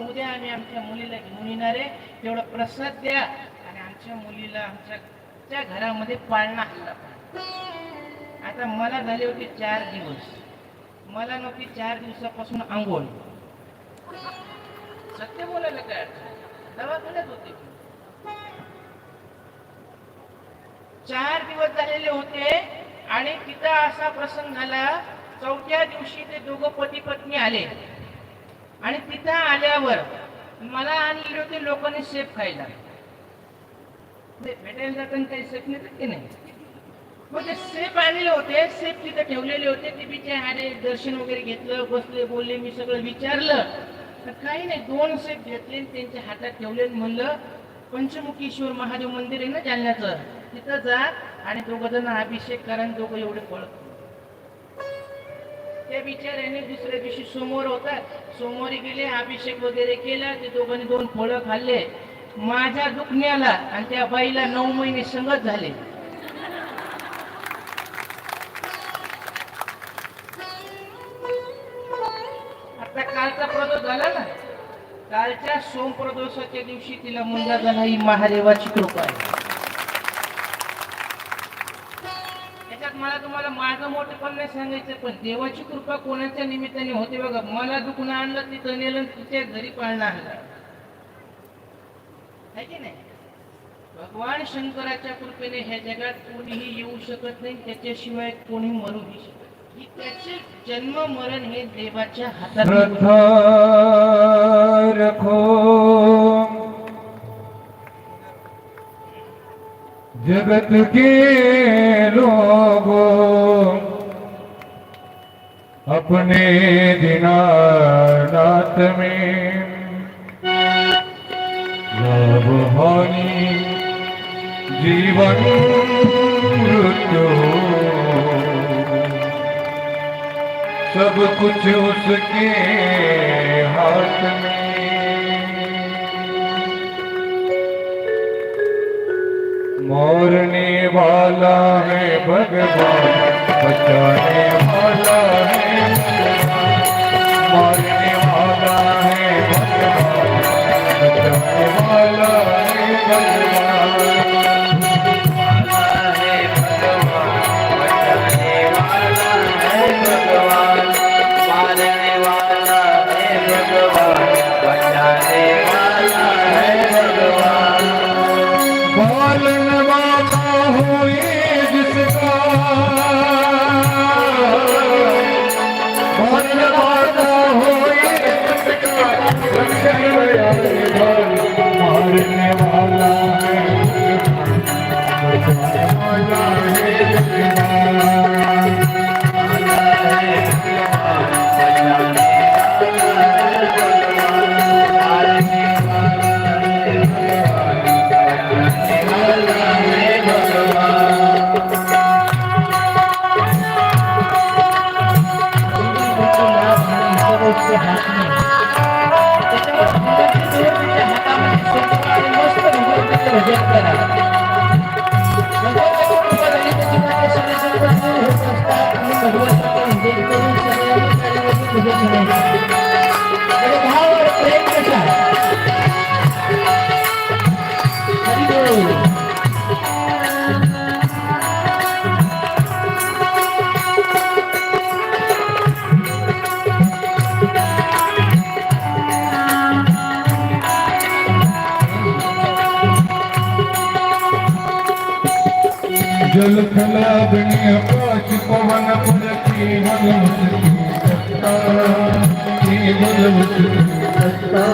उद्या आम्ही आमच्या मुलीला घेऊन येणार आहे, तेवढं प्रसाद द्या आणि आमच्या मुलीला आमच्या घरामध्ये पाळणा हल्ला. आता मला झाले होते 4 दिवस, मला नव्हती 4 दिवसापासून आंघोळ. सत्य बोलायला काय दवाखान्यात होते. 4 दिवस झालेले होते आणि तिथं असा प्रसंग झाला. 4थ्या दिवशी ते दोघं पती पत्नी आले आणि तिथं आल्यावर मला आणले होते लोकांनी सेफ खायला. भेटायला जाताना काही सेफ नाही की नाही, मग ते सेफ आणले होते. सेफ तिथं ठेवलेले होते. ते बिचारे आले, दर्शन वगैरे घेतलं, बसले, बोलले, मी सगळं विचारलं. काही नाही, 2 सेफ घेतले त्यांच्या हातात ठेवले. म्हणलं पंचमुखीश्वर महादेव मंदिर आहे ना जालन्याचं, तिथं जा आणि 2 जण अभिषेक करा. 2 एवढे पळत. त्या बिचाऱ्याने दुसऱ्या दिवशी सोमवार होता, सोमवारी गेले, अभिषेक वगैरे केला. ते दोघांनी 2 फळं खाल्ले. माझ्या दुखण्याला आणि त्या बाईला 9 महिने संगत झाले. आता कालचा प्रदोष झाला ना, कालच्या सोमप्रदोषाच्या दिवशी तिला मुलगा झाला. ही महादेवाची कृपा आहे. त्याच्यात मला तुम्हाला माझं मोठं पण नाही सांगायचं, पण देवाची कृपा कोणाच्या निमित्ताने होते बघा. मला दुखणं आणलं, तिथं नेलं, तिच्या घरी पाळणा आणला आहे की नाही. भगवान शंकराच्या कृपेने ह्या जगात कोणीही येऊ शकत नाही, त्याच्याशिवाय कोणी मरूही शकत नाही. त्याचे जन्म मरण हे देवाच्या हातात रखो. जगत के लोगों अपने दीनानाथ में लाभ हानि जीवन मृत्यु सब कुछ उसके हाथ में. मरने वाला है भगवान, बचाने वाला है भगवान. मरने वाला है भगवान, बचाने वाला है भगवान. जल थलाग्नि आकाश पवन पुलकी बलवती सत्ता,